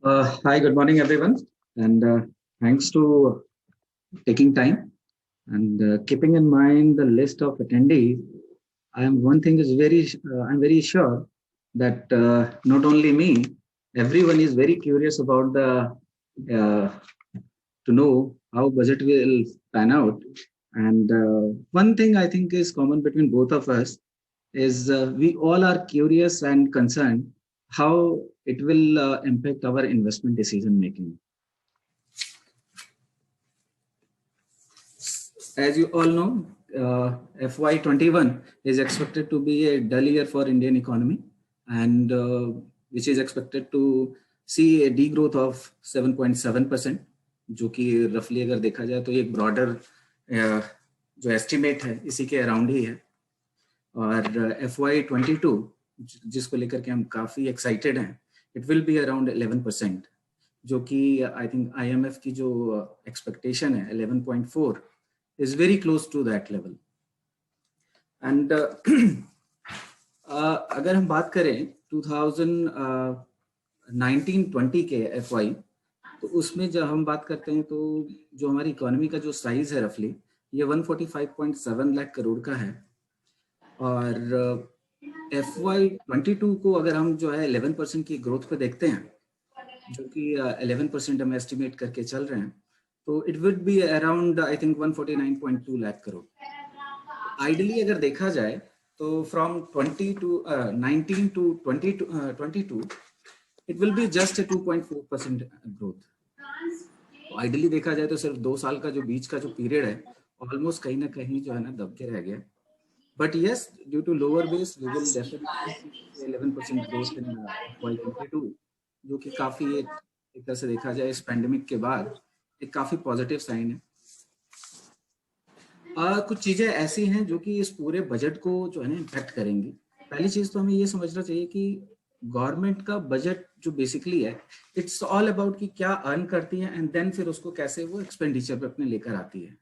Hi, good morning, everyone, and thanks to taking time and keeping in mind the list of attendees. One thing is I'm very sure that not only me, everyone is very curious about the uh, to know how budget will pan out. And one thing I think is common between both of us is we all are curious and concerned how it will impact our investment decision making. As you all know, FY21 is expected to be a dull year for Indian economy, and which is expected to see a degrowth of 7.7%, जो कि रफली अगर देखा जाए तो एक broader जो estimate है इसी के अराउंड ही है. और FY22 जिसको लेकर के हम काफी एक्साइटेड हैं, इट विल बी अराउंड 11%, जो कि आई थिंक IMF की जो एक्सपेक्टेशन है 11.4 is very close to that level. And अगर हम बात करें 2019-20 के FY, तो उसमें जब हम बात करते हैं तो जो हमारी इकोनॉमी का जो साइज है रफली ये 145.7 लाख करोड़ का है. और FY22 को अगर हम जो है 11% की ग्रोथ पे देखते हैं, जो कि 11% हम एस्टिमेट करके चल रहे हैं, तो it would be around I think 149.2 lakh crore. Ideally अगर देखा जाए तो from 19 to 22 it will be just 2.4% growth. Ideally देखा जाए तो सिर्फ 2 साल का जो बीच का जो पीरियड है ऑलमोस्ट कहीं ना कहीं जो है ना दब के रह गया. But yes, due to lower base we will definitely 11% growth in FY22, जो कि काफी एक तरह से देखा जाए इस पैंडेमिक के बाद एक काफी पॉजिटिव साइन है. कुछ चीजें ऐसी हैं जो कि इस पूरे बजट को जो है ना इम्पैक्ट करेंगी. पहली चीज तो हमें ये समझना चाहिए कि गवर्नमेंट का बजट जो बेसिकली है इट्स ऑल अबाउट कि क्या अर्न करती है एंड देन फिर उसको कैसे वो एक्सपेंडिचर पे अपने लेकर आती है.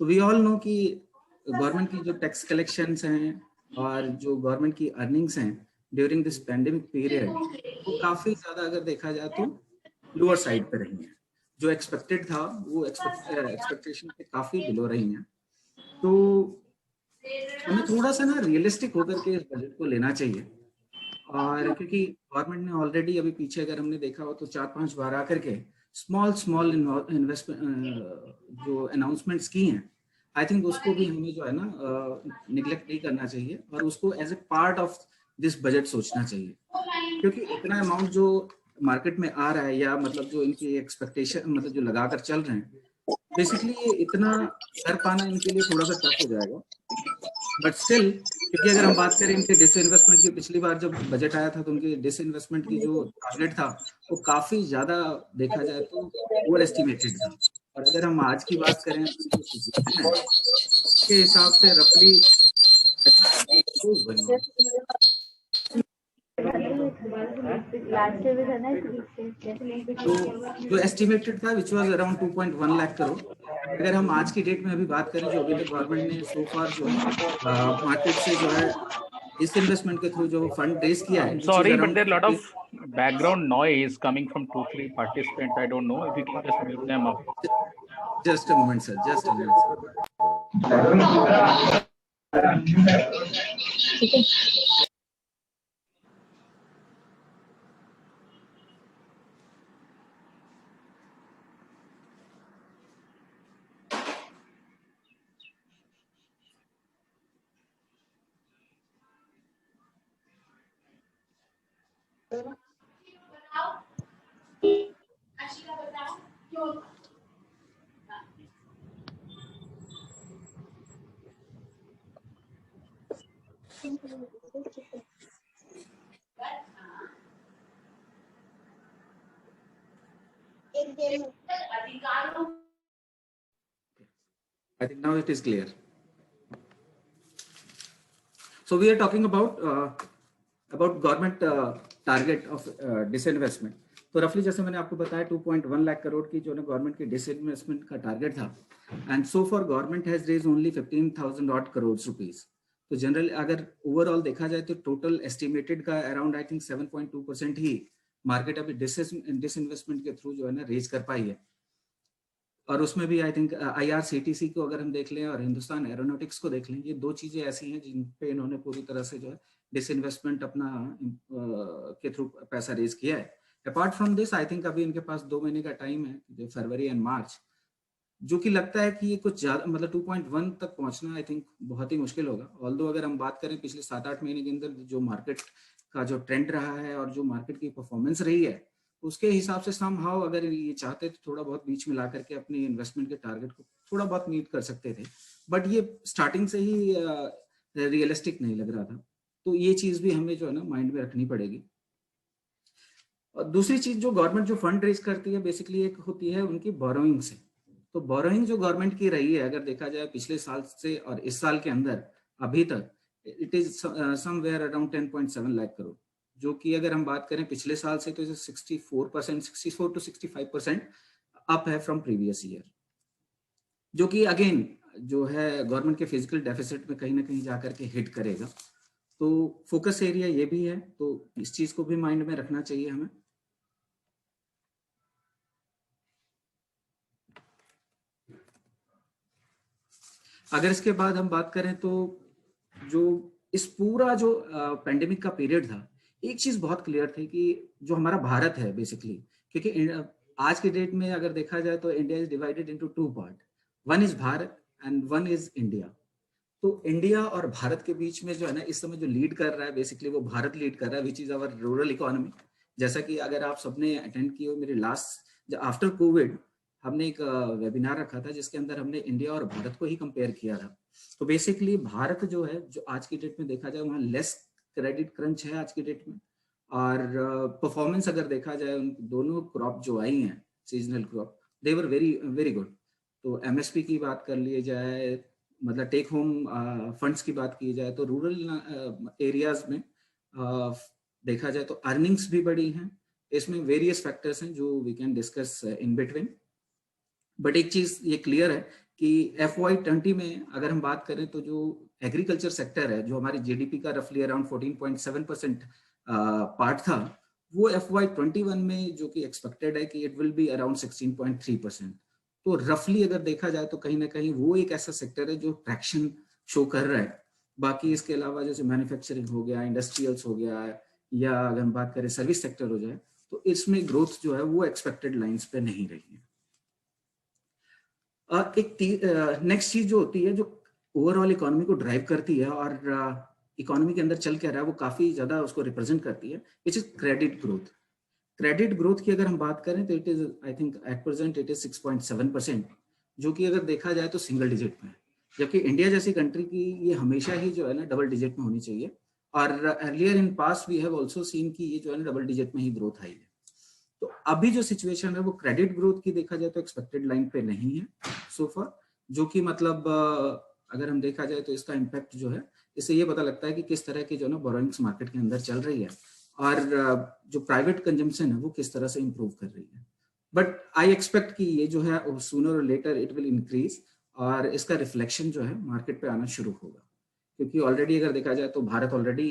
तो वी ऑल नो कि गवर्नमेंट की जो टैक्स कलेक्शंस हैं और जो गवर्नमेंट की अर्निंग्स हैं ड्यूरिंग दिस पैंडेमिक पीरियड वो काफी ज्यादा अगर देखा जाए तो लोअर साइड पे रही हैं. जो एक्सपेक्टेड था वो एक्सपेक्टेशन के काफी बिलो रही हैं. तो हमें थोड़ा सा ना रियलिस्टिक होकर के इस बजट को लेना चाहिए. और क्योंकि गवर्नमेंट ने ऑलरेडी अभी पीछे अगर हमने देखा हो तो 4-5 बार आकर के स्मॉल इन्वेस्टमेंट जो अनाउंसमेंट्स की हैं, आई थिंक उसको भी हमें जो है ना निगलेक्ट नहीं करना चाहिए और उसको as a part of this budget सोचना चाहिए. क्योंकि इतना अमाउंट जो मार्केट में आ रहा है या मतलब जो इनकी एक्सपेक्टेशन मतलब जो लगाकर चल रहे हैं, बेसिकली ये इतना कर पाना इनके लिए थोड़ा सा टफ हो जाएगा. बट स्टिल, क्योंकि अगर हम बात करें इनके डिसइन्वेस्टमेंट की, पिछली बार जब बजट आया था तो उनके डिसइन्वेस्टमेंट की जो टारगेट था वो काफी ज्यादा देखा जाए तो ओवर एस्टिमेटेड था. और अगर हम आज की बात करें तो उसके हिसाब से रफली जो एस्टिमेटेड था which was around 2.1 lakh crore. अगर हम आज की डेट में अभी बात करें जो अभी तक गवर्नमेंट ने सो फार जो है मार्केट से जो है इस इन्वेस्टमेंट के थ्रू जो फंड रेज किया है. Sorry, but there are a lot of background noise coming from 2-3 participants. I don't know if you can just mute them up. Just a moment, sir. Just a minute, sir. I think now it is clear. So we are talking about government target of disinvestment. तो रफली जैसे मैंने आपको बताया 2.1 लाख करोड़ की जो ना government की डिसइन्वेस्टमेंट का टारगेट था, and so for government has raise only 15,000 odd crores rupees. तो जनरल अगर ओवरऑल देखा जाए तो टोटल एस्टिमेटेड का अराउंड आई थिंक 7.2% ही मार्केट अभी डिसइन्वेस्टमेंट के थ्रू जो है ना रेज कर पाई है। और उसमें भी आई थिंक IRCTC को अगर हम देख लें और हिंदुस्तान एरोनॉटिक्स को देख लें, ये दो चीजें ऐसी हैं जिन पे इन्होंने पूरी तरह से जो है डिसइन्वेस्टमेंट अपना के थ्रू पैसा रेज किया है। Apart from this I think अभी इनके पास 2 महीने का टाइम है, जो फरवरी एंड मार्च, जो कि लगता है कि ये कुछ ज्यादा मतलब 2.1 तक पहुंचना आई थिंक बहुत ही मुश्किल होगा। ऑल्दो अगर हम बात करें पिछले 7-8 महीने के अंदर जो मार्केट का जो ट्रेंड रहा है और जो मार्केट की परफॉर्मेंस रही है, उसके हिसाब से समहाउ अगर ये चाहते तो थोड़ा बहुत बीच में ला करके अपनी इन्वेस्टमेंट के टारगेट को थोड़ा बहुत मीट कर सकते थे, बट ये स्टार्टिंग से ही रियलिस्टिक नहीं लग रहा था। तो ये चीज भी हमें जो है ना माइंड में रखनी पड़ेगी। और दूसरी चीज जो गवर्नमेंट जो फंड रेज करती है बेसिकली एक होती है उनकी बोरोइंग से। तो बोरोइंग जो गवर्नमेंट की रही है अगर देखा जाए पिछले साल से और इस साल के अंदर अभी तक, it is somewhere around 10.7 lakh crore, जो कि अगर हम बात करें पिछले साल से तो 64 to 65% अप है फ्रॉम प्रीवियस ईयर, जो कि अगेन जो है गवर्नमेंट के फिजिकल डेफिसिट में कहीं ना कहीं जाकर के हिट करेगा। तो फोकस एरिया ये भी है, तो इस चीज को भी माइंड में रखना चाहिए हमें। अगर इसके बाद हम बात करें तो जो इस पूरा जो पेंडेमिक का पीरियड था, एक चीज बहुत क्लियर थी कि जो हमारा भारत है बेसिकली, क्योंकि आज के डेट में अगर देखा जाए तो India is divided into 2 part, one is Bharat and one is India. तो इंडिया और भारत के बीच में जो है ना इस समय जो लीड कर रहा है बेसिकली वो भारत लीड कर रहा है, which is our rural economy. जैसा कि अगर आप सबने अटेंड किए हो मेरे लास्ट आफ्टर कोविड हमने एक वेबिनार रखा था जिसके अंदर हमने इंडिया और भारत को ही कंपेयर किया था। तो बेसिकली भारत जो है जो आज की डेट में देखा जाए वहाँ लेस क्रेडिट क्रंच है आज की डेट में, और परफॉर्मेंस अगर देखा जाए उन दोनों क्रॉप जो आई हैं seasonal crop, they were very very good. तो MSP की बात कर लिए जाए, मतलब टेक होम फंड्स की बात की जाए तो रूरल एरियाज में देखा जाए तो अर्निंग्स भी बढ़ी हैं। इसमें वेरियस फैक्टर्स हैं जो we can discuss in between, but एक चीज ये क्लियर है कि FY20 में अगर हम बात करें तो जो एग्रीकल्चर सेक्टर है जो हमारी GDP का रफली अराउंड 14.7% पार्ट था, वो FY21 में जो कि एक्सपेक्टेड है कि इट विल बी अराउंड 16.3%। तो रफली अगर देखा जाए तो कहीं ना कहीं वो एक ऐसा सेक्टर है जो ट्रैक्शन शो कर रहा है। बाकी इसके अलावा जैसे मैन्युफैक्चरिंग हो गया, इंडस्ट्रियल्स हो गया, या अगर हम बात करें सर्विस सेक्टर हो जाए, तो इसमें ग्रोथ जो है वो एक्सपेक्टेड लाइंस पे नहीं रही है। एक नेक्स्ट चीज जो होती है जो ओवरऑल इकोनॉमी को ड्राइव करती है और इकोनॉमी के अंदर चल क्या रहा है वो काफी ज्यादा उसको रिप्रेजेंट करती है, which is credit growth. Credit growth की अगर हम बात करें तो it is I think at present it is 6.7%, जो कि अगर देखा जाए तो सिंगल डिजिट में है, जबकि इंडिया जैसी कंट्री की ये हमेशा ही जो है ना डबल डिजिट में होनी चाहिए। और earlier in past we have also seen कि ये जो है ना डबल डिजिट में ही ग्रोथ आई है। तो अभी जो सिचुएशन है वो क्रेडिट ग्रोथ की देखा जाए तो एक्सपेक्टेड लाइन पे नहीं है सो फार, जो कि मतलब अगर हम देखा जाए तो इसका इम्पैक्ट जो है इससे ये पता लगता है कि किस तरह की जो ना बोरोइंग्स मार्केट के अंदर चल रही है और जो प्राइवेट कंजम्पशन है वो किस तरह से इंप्रूव कर रही है। बट आई एक्सपेक्ट कि ये जो है सूनर और लेटर इट विल इंक्रीज और इसका रिफ्लेक्शन जो है मार्केट पे आना शुरू होगा, क्योंकि ऑलरेडी अगर देखा जाए तो भारत ऑलरेडी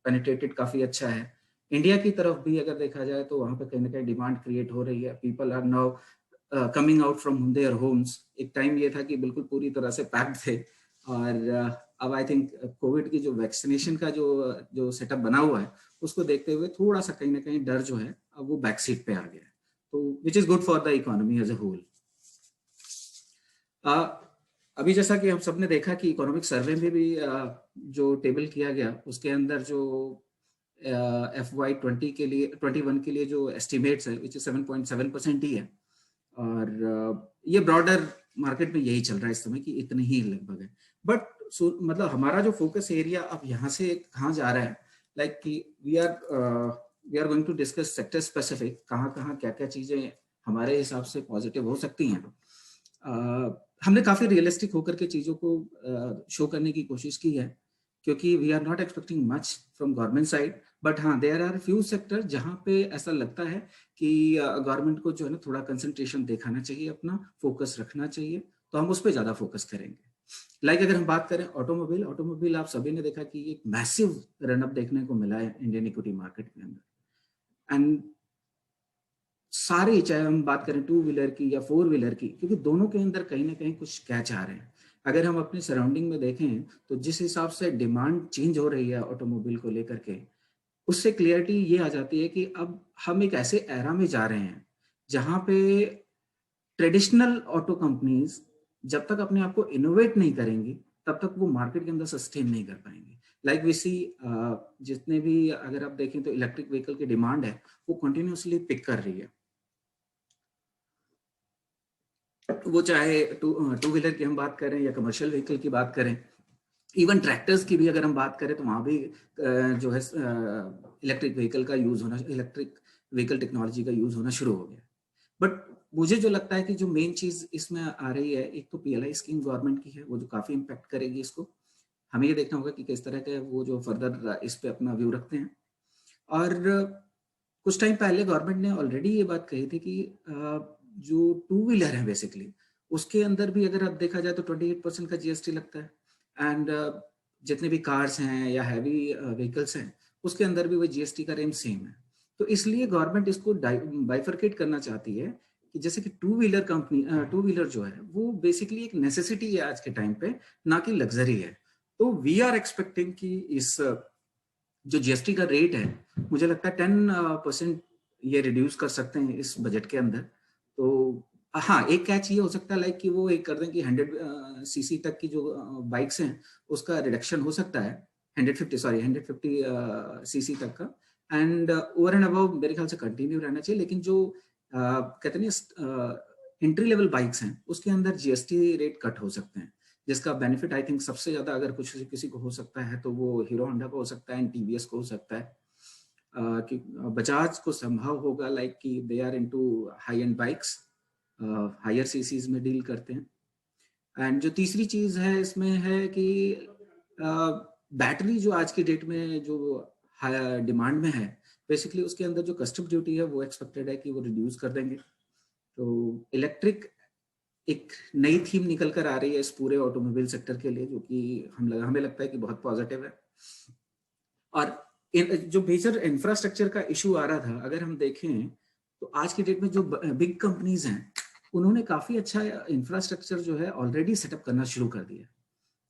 पेनिट्रेटेड काफी अच्छा है। इंडिया की तरफ भी अगर देखा जाए तो वहां पे कहीं ना कहीं डिमांड क्रिएट हो रही है, people are now coming out from their homes. एक टाइम ये था कि बिल्कुल पूरी तरह से पैक्ड थे, और अब आई थिंक कोविड की जो वैक्सीनेशन का जो सेटअप बना हुआ है उसको देखते हुए थोड़ा सा कहीं ना कहीं डर जो है अब वो बैक सीट पे आ गया है, तो which is good for the economy as a whole. अभी जैसा कि हम सबने देखा कि इकोनॉमिक सर्वे में भी जो टेबल किया गया उसके अंदर जो FY20 के लिए 21 के लिए जो एस्टिमेट्स है विच 7.7% ही है, और ये ब्रॉडर मार्केट में यही चल रहा है इस समय कि इतने ही लगभग है। बट मतलब हमारा जो फोकस एरिया अब यहाँ से कहाँ जा रहा है, लाइक कि we are going to discuss sector specific कहाँ क्या क्या चीजें हमारे हिसाब से पॉजिटिव हो सकती हैं। हमने काफी रियलिस्टिक होकर के चीजों को शो करने की कोशिश की है, क्योंकि we are not expecting much from government side, but हाँ देयर आर फ्यू सेक्टर जहाँ पे ऐसा लगता है कि गवर्नमेंट को जो है ना थोड़ा कंसंट्रेशन दिखाना चाहिए, अपना फोकस रखना चाहिए, तो हम उस पर ज्यादा फोकस करेंगे। लाइक अगर हम बात करें ऑटोमोबाइल आप सभी ने देखा कि एक मैसिव रन अप देखने को मिला है इंडियन इक्विटी मार्केट के अंदर। एंड सारे, चाहे हम बात करें टू व्हीलर की या फोर व्हीलर की, क्योंकि दोनों के अंदर कहीं ना कहीं कुछ कैच आ रहे हैं। अगर हम अपने सराउंडिंग में देखें तो जिस हिसाब से डिमांड चेंज हो रही है ऑटोमोबाइल को लेकर के, उससे क्लियरिटी ये आ जाती है कि अब हम एक ऐसे एरा में जा रहे हैं जहां पे ट्रेडिशनल ऑटो कंपनीज जब तक अपने आप को इनोवेट नहीं करेंगी तब तक वो मार्केट के अंदर सस्टेन नहीं कर पाएंगे। लाइक वी सी, जितने भी अगर आप देखें तो इलेक्ट्रिक व्हीकल की डिमांड है वो कंटिन्यूसली पिक कर रही है। वो चाहे टू व्हीलर की हम बात करें या कमर्शियल व्हीकल की बात करें, इवन ट्रैक्टर्स की भी अगर हम बात करें तो वहाँ भी जो है इलेक्ट्रिक व्हीकल का यूज होना, इलेक्ट्रिक व्हीकल टेक्नोलॉजी का यूज होना शुरू हो गया। बट मुझे जो लगता है कि जो मेन चीज इसमें आ रही है, एक तो PLI स्कीम गवर्नमेंट की है, वो जो काफी इम्पैक्ट करेगी इसको। हमें ये देखना होगा कि किस तरह का वो जो फर्दर इस पे अपना व्यू रखते हैं। और कुछ टाइम पहले गवर्नमेंट ने ऑलरेडी ये बात कही थी कि जो टू व्हीलर है बेसिकली उसके अंदर भी अगर अब देखा जाए तो 28% का GST लगता है। एंड जितने भी कार्स हैं या हैवी व्हीकल्स हैं उसके अंदर भी वो GST का रेंज सेम है। तो इसलिए गवर्नमेंट इसको बाइफरकेट करना चाहती है कि जैसे कि टू व्हीलर जो है वो बेसिकली एक नेसेसिटी है आज के टाइम पे, ना कि लग्जरी है। तो वी आर एक्सपेक्टिंग कि इस जो GST का रेट है मुझे लगता है 10% ये रिड्यूस कर सकते हैं इस बजट के अंदर। तो हाँ, एक कैच ये हो सकता है लाइक कि वो एक कर दें कि 100 सीसी तक की जो बाइक्स हैं उसका रिडक्शन हो सकता है, 150 सीसी तक का। एंड ओवर एंड अबव मेरे ख्याल से कंटिन्यू रहना चाहिए। लेकिन जो कहते हैं एंट्री लेवल बाइक्स हैं उसके अंदर GST रेट कट हो सकते हैं, जिसका बेनिफिट आई थिंक सबसे ज्यादा अगर कुछ किसी को हो सकता है तो वो हीरो होंडा को हो सकता है एंड TVS को हो सकता है। कि बजाज को संभव होगा लाइक कि they are into high end bikes, higher CCs में डील करते हैं। एंड जो तीसरी चीज है इसमें है कि बैटरी जो आज की डेट में जो डिमांड में है बेसिकली उसके अंदर जो कस्टम ड्यूटी है वो एक्सपेक्टेड है कि वो रिड्यूस कर देंगे। तो इलेक्ट्रिक एक नई थीम निकल कर आ रही है इस पूरे ऑटोमोबाइल सेक्टर के लिए, जो कि हमें लगता है कि बहुत पॉजिटिव है। और जो मेजर इंफ्रास्ट्रक्चर का इशू आ रहा था अगर हम देखें तो आज की डेट में जो बिग कंपनीज हैं उन्होंने काफी अच्छा इंफ्रास्ट्रक्चर जो है ऑलरेडी सेटअप करना शुरू कर दिया।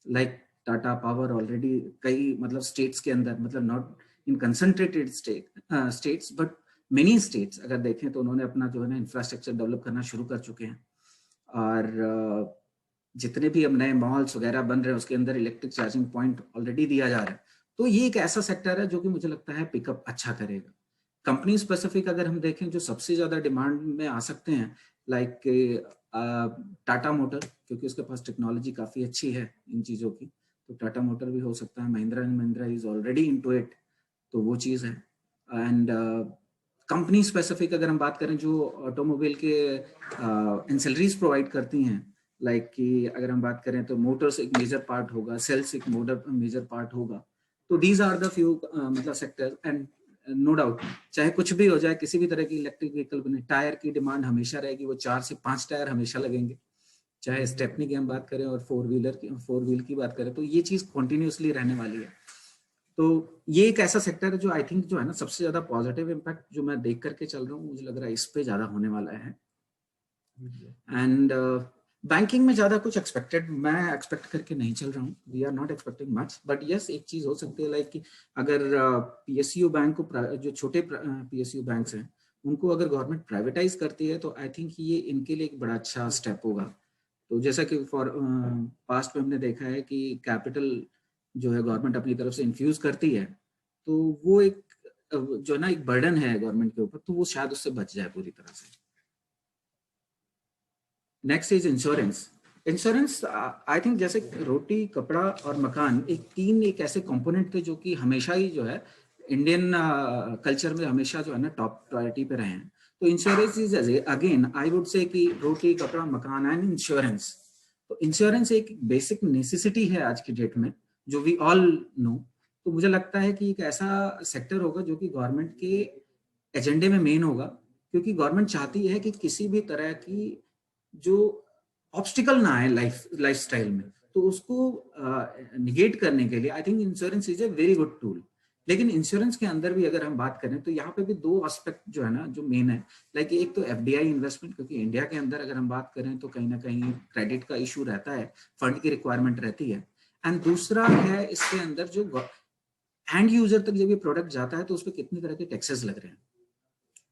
लाइक टाटा पावर ऑलरेडी कई मतलब स्टेट्स के अंदर, मतलब not in concentrated states but many states अगर देखें तो उन्होंने अपना जो है ना इंफ्रास्ट्रक्चर डेवलप करना शुरू कर चुके हैं। और जितने भी अब नए मॉल्स वगैरह बन रहे हैं उसके अंदर इलेक्ट्रिक चार्जिंग पॉइंट ऑलरेडी दिया जा रहा है। तो ये एक ऐसा सेक्टर है जो कि मुझे लगता है पिकअप अच्छा करेगा। कंपनी स्पेसिफिक अगर हम देखें जो सबसे ज्यादा डिमांड में आ सकते हैं लाइक टाटा मोटर, क्योंकि उसके पास टेक्नोलॉजी काफी अच्छी है इन चीजों की, तो टाटा मोटर भी हो सकता है। Mahindra and Mahindra is already into it, तो वो चीज है। एंड कंपनी स्पेसिफिक अगर हम बात करें जो ऑटोमोबाइल के एंसिलरीज प्रोवाइड करती हैं, लाइक कि अगर हम बात करें तो मोटर्स एक मेजर पार्ट होगा, सेल्स एक मेजर पार्ट होगा। तो दीज आर द फ्यू मतलब सेक्टर। एंड नो डाउट चाहे कुछ भी हो जाए, किसी भी तरह की इलेक्ट्रिक व्हीकल बने, टायर की डिमांड हमेशा रहेगी, वो 4 से 5 टायर हमेशा लगेंगे। चाहे स्टेपनी की हम बात करें और फोर व्हील की बात करें तो ये चीज कॉन्टिन्यूसली रहने वाली है। तो ये एक ऐसा सेक्टर है जो आई थिंक जो है ना सबसे ज्यादा पॉजिटिव इम्पैक्ट जो मैं देख करके चल रहा हूँ, मुझे लग रहा है इस पे ज्यादा होने वाला है। एंड बैंकिंग में ज्यादा कुछ मैं एक्सपेक्ट करके नहीं चल रहा हूँ। We are not expecting much, but yes एक चीज हो सकती है लाइक कि अगर PSU बैंक को, जो छोटे PSU बैंक्स हैं उनको अगर गवर्नमेंट प्राइवेटाइज करती है तो आई थिंक ये इनके लिए एक बड़ा अच्छा स्टेप होगा। तो जैसा कि पास्ट में हमने देखा है कि कैपिटल जो है गवर्नमेंट अपनी तरफ से इन्फ्यूज करती है, तो वो एक जो है ना एक बर्डन है गवर्नमेंट के ऊपर, तो वो शायद उससे बच जाए पूरी तरह से। Next is insurance I think जैसे रोटी कपड़ा और मकान एक ऐसे कंपोनेंट थे जो कि हमेशा ही जो है इंडियन कल्चर में हमेशा जो है ना टॉप प्रायोरिटी पे रहे हैं। तो insurance is again I would say कि रोटी कपड़ा मकान एंड इंश्योरेंस। तो इंश्योरेंस एक बेसिक नेसेसिटी है आज की डेट में, जो वी ऑल नो। तो मुझे लगता है कि एक ऐसा सेक्टर होगा जो कि गवर्नमेंट के एजेंडे में मेन होगा, क्योंकि गवर्नमेंट चाहती है कि किसी भी तरह की जो ऑब्स्टिकल ना आए लाइफस्टाइल में, तो उसको निगेट करने के लिए I think insurance is a very good tool. लेकिन इंश्योरेंस के अंदर भी अगर हम बात करें तो यहाँ पे भी दो एस्पेक्ट जो है ना जो मेन है, लाइक एक तो एफडीआई इन्वेस्टमेंट, क्योंकि इंडिया के अंदर अगर हम बात करें तो कहीं ना कहीं क्रेडिट का इशू रहता है, फंड की रिक्वायरमेंट रहती है। एंड दूसरा है इसके अंदर जो एंड यूजर तक जब ये प्रोडक्ट जाता है तो उस पर कितनी तरह के टैक्सेस लग रहे हैं।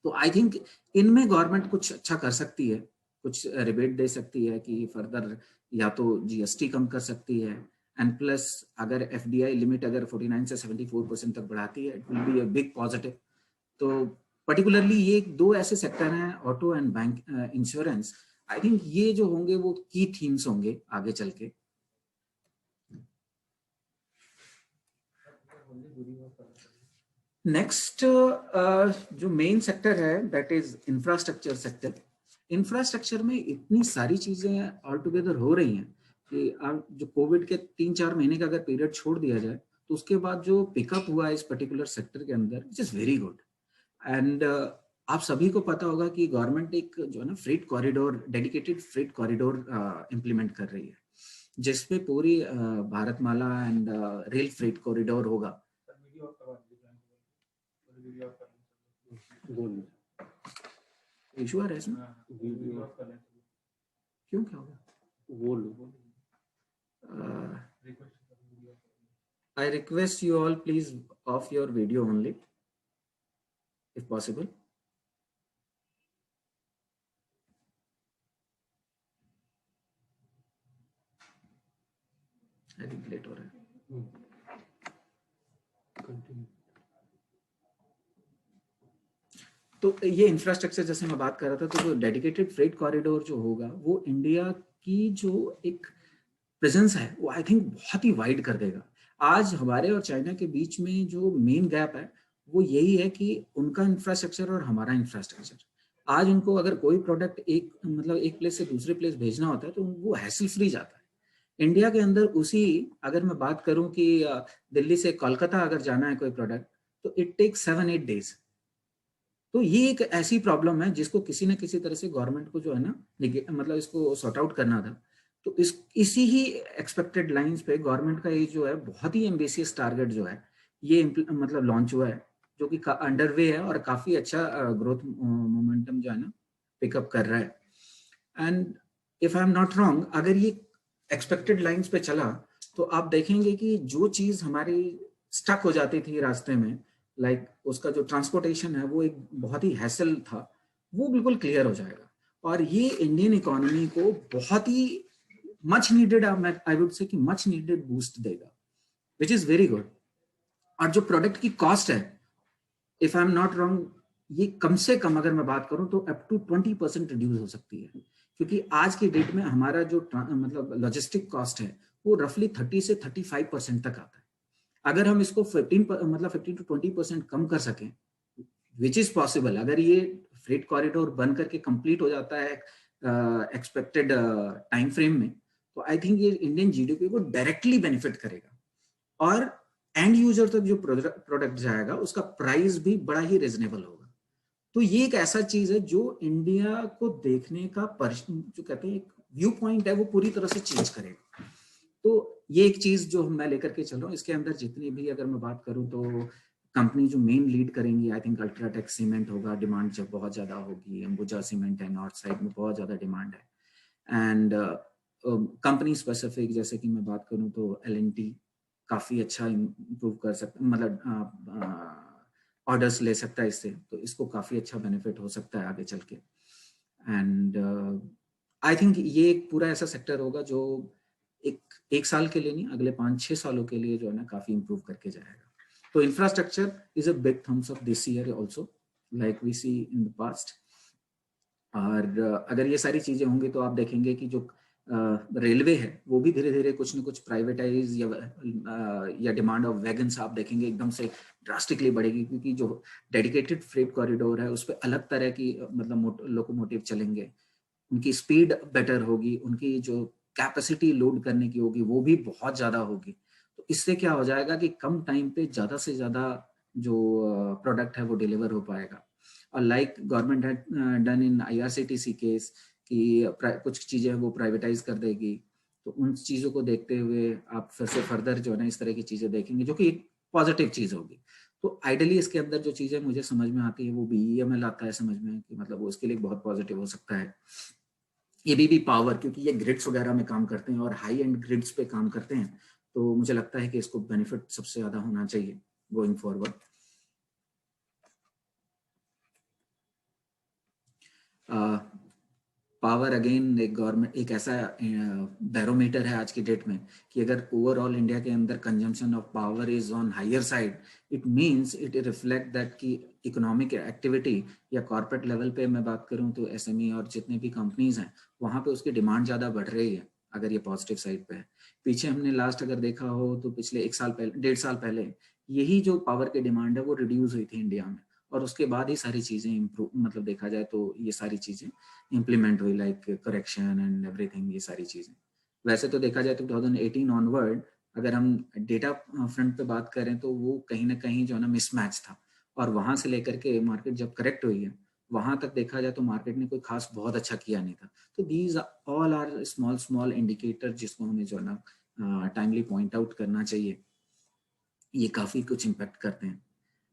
तो आई थिंक इनमें गवर्नमेंट कुछ अच्छा कर सकती है, कुछ रिबेट दे सकती है कि फर्दर या तो जीएसटी कम कर सकती है, एंड प्लस अगर एफडीआई लिमिट अगर 49 से 74% तक बढ़ाती है, it will be a big positive. तो पर्टिकुलरली ये दो ऐसे सेक्टर हैं, auto and bank insurance, I think ये जो होंगे वो की थीम्स होंगे आगे चल के। नेक्स्ट जो मेन सेक्टर है that is infrastructure sector. Infrastructure में इतनी सारी चीजें ऑल टुगेदर हो रही हैं कि आप जो कोविड के 3-4 महीने का अगर पीरियड छोड़ दिया जाए तो उसके बाद जो पिकअप हुआ है इस पर्टिकुलर सेक्टर के अंदर it is very good. And आप सभी को पता होगा कि गवर्नमेंट एक जो है ना freight corridor, dedicated freight corridor implement कर रही है, जिसपे पूरी Bharatmala and rail freight corridor होगा। इशू आ रहा है इसमें, क्यों, क्या होगा? I request you all please off your video only if possible. I think late हो रहा है। तो ये इंफ्रास्ट्रक्चर जैसे मैं बात कर रहा था, तो जो डेडिकेटेड फ्रेट कॉरिडोर जो होगा वो इंडिया की जो एक प्रेजेंस है वो आई थिंक बहुत ही वाइड कर देगा। आज हमारे और चाइना के बीच में जो मेन गैप है वो यही है कि उनका इंफ्रास्ट्रक्चर और हमारा इंफ्रास्ट्रक्चर। आज उनको अगर कोई प्रोडक्ट एक प्लेस से दूसरे प्लेस भेजना होता है तो वो हैसल फ्री जाता है। इंडिया के अंदर उसी, अगर मैं बात करूं कि दिल्ली से कोलकाता अगर जाना है कोई प्रोडक्ट तो इट टेक 7-8 डेज। तो ये एक ऐसी प्रॉब्लम है जिसको किसी न किसी तरह से गवर्नमेंट को जो है ना इसको सॉर्ट आउट करना था। तो इसी ही एक्सपेक्टेड लाइंस पे गवर्नमेंट का ये जो है बहुत ही एम्बिशियस टारगेट जो है ये लॉन्च हुआ है, जो कि अंडर वे है और काफी अच्छा ग्रोथ मोमेंटम जो है ना पिकअप कर रहा है। And if I am not wrong, अगर ये एक्सपेक्टेड लाइंस पे चला तो आप देखेंगे कि जो चीज हमारी स्टक हो जाती थी रास्ते में, लाइक उसका जो ट्रांसपोर्टेशन है वो एक बहुत ही हैसल था, वो बिल्कुल क्लियर हो जाएगा। और ये इंडियन इकोनॉमी को बहुत ही much needed, I would say कि मच नीडेड बूस्ट देगा, विच इज वेरी गुड। और जो प्रोडक्ट की कॉस्ट है, if I am not wrong, ये कम से कम अगर मैं बात करूं तो अप टू 20% रिड्यूस हो सकती है, क्योंकि आज की डेट में हमारा जो लॉजिस्टिक कॉस्ट है वो रफली 30 से 35% तक आता है। अगर हम इसको 15 to 20% कम कर सकें, विच इज पॉसिबल, अगर ये फ्रेट कॉरिडोर बन करके कंप्लीट हो जाता है एक्सपेक्टेड टाइम फ्रेम में, तो आई थिंक ये इंडियन जीडीपी को डायरेक्टली बेनिफिट करेगा और एंड यूजर तक जो प्रोडक्ट जाएगा उसका प्राइस भी बड़ा ही रिजनेबल होगा। तो ये एक ऐसा चीज है जो इंडिया को देखने का जो कहते हैं एक व्यू पॉइंट है वो पूरी तरह से चेंज करेगा। तो ये एक चीज जो मैं लेकर के चल रहा हूँ। इसके अंदर जितनी भी अगर मैं बात करूँ तो कंपनी जो मेन लीड करेंगी, आई थिंक अल्ट्राटेक सीमेंट होगा, डिमांड जब बहुत ज्यादा होगी, अंबुजा सीमेंट है, नॉर्थ साइड में बहुत ज्यादा डिमांड है। एंड कंपनी स्पेसिफिक जैसे कि मैं बात करूँ तो एल&टी काफी अच्छा इम्प्रूव कर सकता, ऑर्डर्स ले सकता है इससे, तो इसको काफी अच्छा बेनिफिट हो सकता है आगे चल के। एंड आई थिंक ये एक पूरा ऐसा सेक्टर होगा जो एक साल के लिए नहीं, अगले 5-6 सालों के लिए जो है ना काफी इम्प्रूव करके जाएगा। तो infrastructure is a big thumbs up this year also, like we see in the past. और अगर ये सारी चीजें होंगी तो आप देखेंगे कि जो रेलवे है वो भी धीरे धीरे कुछ न कुछ प्राइवेटाइज या डिमांड ऑफ वैगन्स आप देखेंगे एकदम से ड्रास्टिकली बढ़ेगी, क्योंकि जो डेडिकेटेड फ्रेट कॉरिडोर है उस पर अलग तरह की लोकोमोटिव चलेंगे, उनकी स्पीड बेटर होगी, उनकी जो कैपेसिटी लोड करने की होगी वो भी बहुत ज्यादा होगी। तो इससे क्या हो जाएगा कि कम टाइम पे ज्यादा से ज्यादा जो प्रोडक्ट है वो डिलीवर हो पाएगा। और like government had done in IRCTC case कि कुछ चीजें वो प्राइवेटाइज कर देगी, तो उन चीज़ों को देखते हुए आप फिर से फर्दर जो है ना इस तरह की चीज़ें देखेंगे, जो कि एक पॉजिटिव चीज़ होगी। तो आइडियली इसके अंदर जो चीज़ें मुझे समझ में आती है वो बीईएमएल आता है समझ में, कि मतलब वो उसके लिए बहुत पॉजिटिव हो सकता है। एबीबी पावर, क्योंकि ये ग्रिड्स वगैरह में काम करते हैं और हाई एंड ग्रिड्स पे काम करते हैं, तो मुझे लगता है कि इसको बेनिफिट सबसे ज़्यादा होना चाहिए गोइंग फॉरवर्ड। पावर अगेन एक गवर्नमेंट एक ऐसा बैरोमीटर है आज की डेट में कि अगर ओवरऑल इंडिया के अंदर consumption of power is on higher side, it means it reflect that कि इकोनॉमिक एक्टिविटी या कॉर्पोरेट लेवल पे मैं बात करूं तो एसएमई और जितने भी कंपनीज हैं वहां पे उसकी डिमांड ज़्यादा बढ़ रही है, अगर ये पॉजिटिव साइड पे है। पीछे हमने लास्ट अगर देखा हो तो पिछले 1 साल पहले 1.5 साल पहले यही जो पावर की डिमांड है वो रिड्यूस हुई थी इंडिया में, और उसके बाद ही सारी चीज़ें इम्प्रूव, मतलब देखा जाए तो ये सारी चीज़ें इम्प्लीमेंट हुई, लाइक करेक्शन एंड एवरीथिंग, ये सारी चीज़ें। वैसे तो देखा जाए तो 2018 ऑनवर्ड अगर हम डेटा फ्रंट पे बात करें तो वो कहीं ना कहीं जो है ना मिसमैच था, और वहां से लेकर के मार्केट जब करेक्ट हुई है वहां तक देखा जाए तो मार्केट ने कोई खास बहुत अच्छा किया नहीं था। तो these all are small small indicator जिसको हमें जो है ना टाइमली पॉइंट आउट करना चाहिए, ये काफ़ी कुछ इम्पेक्ट करते हैं।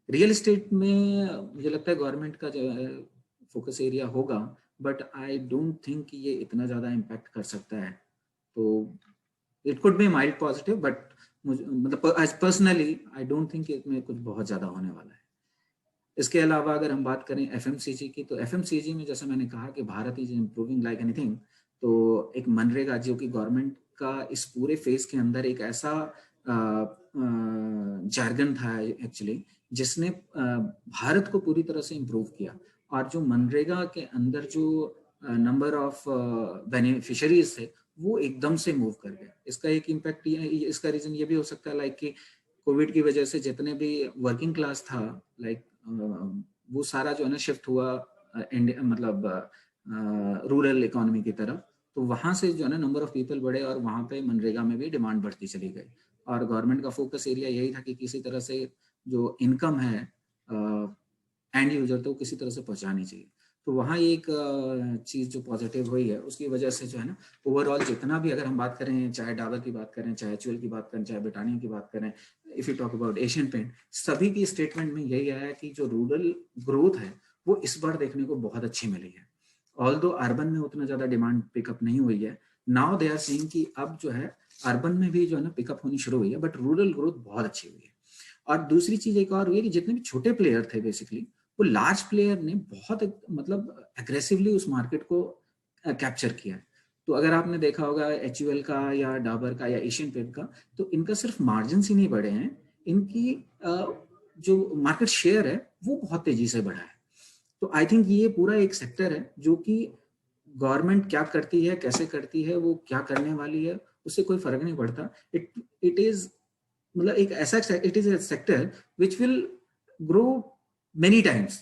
रियल एस्टेट में मुझे लगता है गवर्नमेंट का जो है फोकस एरिया होगा, बट आई डोंट थिंक ये इतना ज़्यादा इम्पैक्ट कर सकता है। तो it could be mild positive, but मुझे मतलब as personally I don't think इसमें कुछ बहुत ज़्यादा होने वाला है। इसके अलावा अगर हम बात करें एफएमसीजी की, तो एफएमसीजी में जैसे मैंने कहा कि Bharat is improving like anything, तो एक मनरेगा जो कि गवर्नमेंट का इस पूरे फेज के अंदर एक ऐसा जार्गन था एक्चुअली जिसने भारत को पूरी तरह से इम्प्रूव किया, और जो मनरेगा के अंदर जो नंबर ऑफ बेनिफिशरीज थे वो एकदम से मूव कर गए। इसका एक इम्पैक्ट इसका रीजन ये भी हो सकता है लाइक कि कोविड की वजह से जितने भी वर्किंग क्लास था, लाइक वो सारा जो है ना शिफ्ट हुआ मतलब रूरल इकोनॉमी की तरफ, तो वहां से जो है ना नंबर ऑफ पीपल बढ़े और वहां पे मनरेगा में भी डिमांड बढ़ती चली गई, और गवर्नमेंट का फोकस एरिया यही था कि किसी तरह से जो इनकम है एंड यूजर तो किसी तरह से पहुंचानी चाहिए। तो वहाँ एक चीज़ जो पॉजिटिव हुई है उसकी वजह से जो है ना ओवरऑल जितना भी अगर हम बात करें, चाहे डाबर की बात करें, चाहे एचयूएल की बात करें, चाहे ब्रिटानिया की बात करें, if you talk about Asian paint, सभी की स्टेटमेंट में यही आया है कि जो रूरल ग्रोथ है वो इस बार देखने को बहुत अच्छी मिली है। ऑल्दो अर्बन में उतना ज़्यादा डिमांड पिकअप नहीं हुई है, नाउ दे आर सेइंग कि अब जो है अर्बन में भी जो है ना पिकअप होनी शुरू हुई है, बट रूरल ग्रोथ बहुत अच्छी हुई है। और दूसरी चीज एक और हुई है कि जितने भी छोटे प्लेयर थे बेसिकली, वो लार्ज प्लेयर ने बहुत मतलब एग्रेसिवली उस मार्केट को कैप्चर किया है। तो अगर आपने देखा होगा एचयूएल का या डाबर का या एशियन पेंट का, तो इनका सिर्फ मार्जिन ही नहीं बढ़े हैं, इनकी जो मार्केट शेयर है वो बहुत तेजी से बढ़ा है। तो आई थिंक ये पूरा एक सेक्टर है जो कि गवर्नमेंट क्या करती है, कैसे करती है, वो क्या करने वाली है, उससे कोई फर्क नहीं पड़ता। इट इज मतलब एक ऐसा it is A sector which will grow many times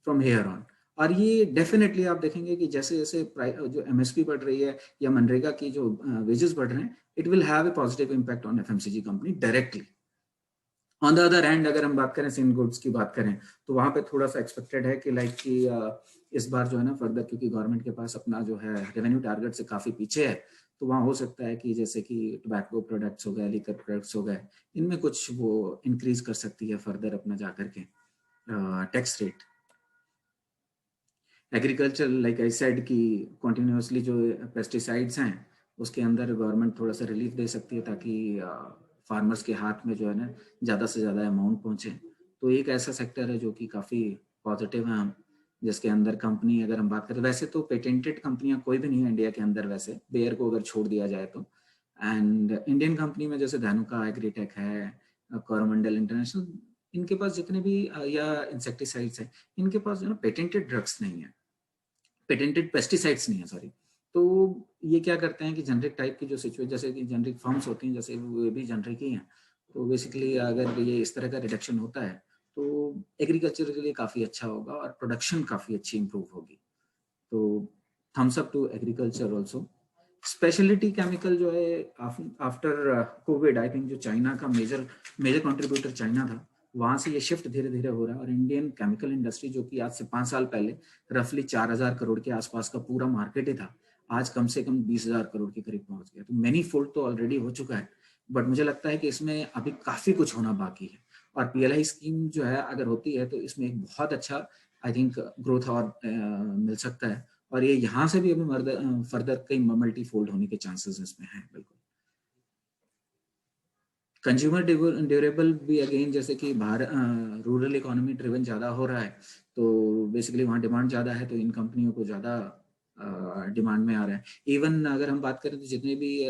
from here on. और ये डेफिनेटली आप देखेंगे कि जैसे जैसे जो एमएसपी बढ़ रही है या मनरेगा की जो वेजेस बढ़ रहे हैं, it will have a positive impact on FMCG company directly. On the other hand अगर हम बात करें सिंध गुड्स की बात करें, तो वहां पे थोड़ा सा एक्सपेक्टेड है कि लाइक कि इस बार जो है ना फर्दर, क्योंकि गवर्नमेंट के पास अपना जो है रेवेन्यू टारगेट से काफी पीछे है, तो वहाँ हो सकता है कि जैसे कि टोबैको प्रोडक्ट्स हो गए, लिकर प्रोडक्ट्स हो गए, इनमें कुछ वो इंक्रीज कर सकती है फर्दर अपना जा करके tax rate. Agriculture like I said कि कॉन्टिन्यूसली जो पेस्टिसाइड्स हैं उसके अंदर गवर्नमेंट थोड़ा सा रिलीफ दे सकती है ताकि फार्मर्स के हाथ में जो है ना ज़्यादा से ज़्यादा अमाउंट पहुँचे। तो एक ऐसा सेक्टर है जो कि काफ़ी पॉजिटिव है, हम जिसके अंदर कंपनी अगर हम बात करें, वैसे तो पेटेंटेड कंपनियां कोई भी नहीं है इंडिया के अंदर वैसे, बेयर को अगर छोड़ दिया जाए तो। एंड इंडियन कंपनी में जैसे धानुका एग्रीटेक है, कोरोमंडल इंटरनेशनल, इनके पास जितने भी या इंसेक्टिसाइड्स है, इनके पास जो है ना पेटेंटेड ड्रग्स नहीं है, पेटेंटेड पेस्टिसाइड्स नहीं है, सॉरी। तो ये क्या करते हैं कि जेनरिक टाइप की जो सिचुएशन, जैसे कि जेनरिक फर्म्स होती हैं, जैसे वो भी जेनरिक ही हैं, तो बेसिकली अगर ये इस तरह का रिडक्शन होता है तो एग्रीकल्चर के लिए काफ़ी अच्छा होगा और प्रोडक्शन काफ़ी अच्छी इंप्रूव होगी। तो thumbs up to agriculture also. Speciality chemical जो है आफ्टर कोविड, आई थिंक जो चाइना का मेजर मेजर कंट्रीब्यूटर चाइना था, वहां से ये शिफ्ट धीरे धीरे हो रहा है, और इंडियन केमिकल इंडस्ट्री जो कि आज से 5 साल पहले रफली 4,000 करोड़ के आसपास का पूरा मार्केट ही था, आज कम से कम 20,000 करोड़ के करीब पहुंच गया। तो मैनी फोल्ड तो ऑलरेडी हो चुका है, बट मुझे लगता है कि इसमें अभी काफी कुछ होना बाकी है। और पीएलआई स्कीम जो है अगर होती है तो इसमें एक बहुत अच्छा आई थिंक ग्रोथ और मिल सकता है, और ये यहाँ से भी अभी फर्दर कई मल्टी फोल्ड होने के चांसेस इसमें हैं। बिल्कुल कंज्यूमर ड्यूरेबल भी अगेन, जैसे कि रूरल इकोनॉमी ड्रिवन ज़्यादा हो रहा है, तो बेसिकली वहाँ डिमांड ज़्यादा है, तो इन कंपनियों को ज़्यादा डिमांड में आ रहा है। इवन अगर हम बात करें तो जितने भी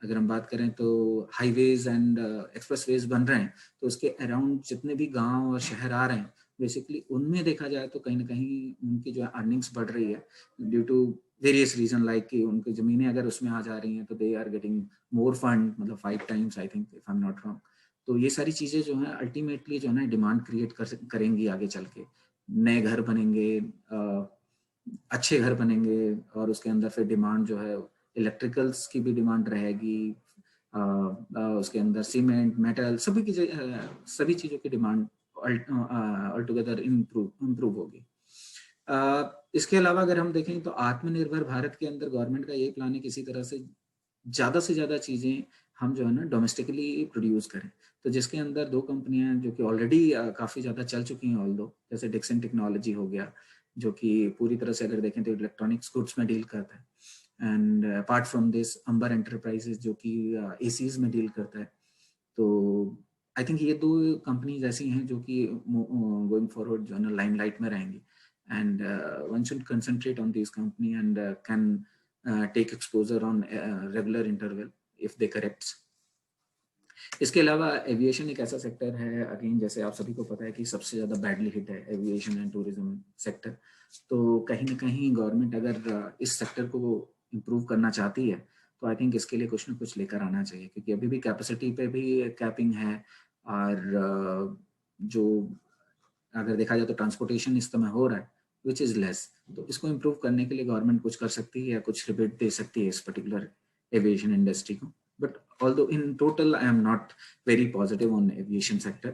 अगर हम बात करें तो हाईवेज एंड एक्सप्रेसवेज बन रहे हैं, तो उसके अराउंड जितने भी गांव और शहर आ रहे हैं, बेसिकली उनमें देखा जाए तो कहीं ना कहीं उनकी जो अर्निंग्स बढ़ रही है due to various reason, like कि उनकी जमीनें अगर उसमें आ जा रही हैं तो they are getting more fund, मतलब 5 times I think, if I am not wrong. तो ये सारी चीजें जो है अल्टीमेटली जो है डिमांड क्रिएट करेंगी आगे चल के। नए घर बनेंगे, अच्छे घर बनेंगे, और उसके अंदर फिर डिमांड जो है इलेक्ट्रिकल्स की भी डिमांड रहेगी, उसके अंदर सीमेंट, मेटल, सभी चीजों की डिमांड ऑल टुगेदर इम्प्रूव होगी। इसके अलावा अगर हम देखें तो आत्मनिर्भर भारत के अंदर गवर्नमेंट का ये प्लान है किसी तरह से ज़्यादा चीज़ें हम जो है ना डोमेस्टिकली प्रोड्यूस करें। तो जिसके अंदर 2 कंपनियां जो कि ऑलरेडी काफ़ी ज़्यादा चल चुकी हैं ऑल दो, जैसे डिक्सन टेक्नोलॉजी हो गया, जो कि पूरी तरह से अगर देखें तो इलेक्ट्रॉनिक्स गुड्स में डील करता है, and apart from this Amber Enterprises जो कि एसीज में डील करता है। तो आई थिंक ये 2 कंपनीज ऐसी हैं जो कि गोइंग फॉरवर्ड जो है ना लाइमलाइट में रहेंगी, and one should concentrate on these company and can take exposure on regular interval if they correct. इसके अलावा एविएशन एक ऐसा सेक्टर है, अगेन जैसे आप सभी को पता है कि सबसे ज़्यादा बैडली हिट है एविएशन एंड टूरिज्म सेक्टर। तो कहीं ना कहीं गवर्नमेंट अगर इस सेक्टर को इम्प्रूव करना चाहती है तो आई थिंक इसके लिए कुछ ना कुछ लेकर आना चाहिए, क्योंकि अभी भी कैपेसिटी पे भी कैपिंग है, और जो अगर देखा जाए तो ट्रांसपोर्टेशन इस समय हो रहा है विच इज़ लेस, तो इसको इम्प्रूव करने के लिए गवर्नमेंट कुछ कर सकती है या कुछ रिबेट दे सकती है इस पर्टिकुलर एविएशन इंडस्ट्री को। But although in total I am not very positive on aviation sector.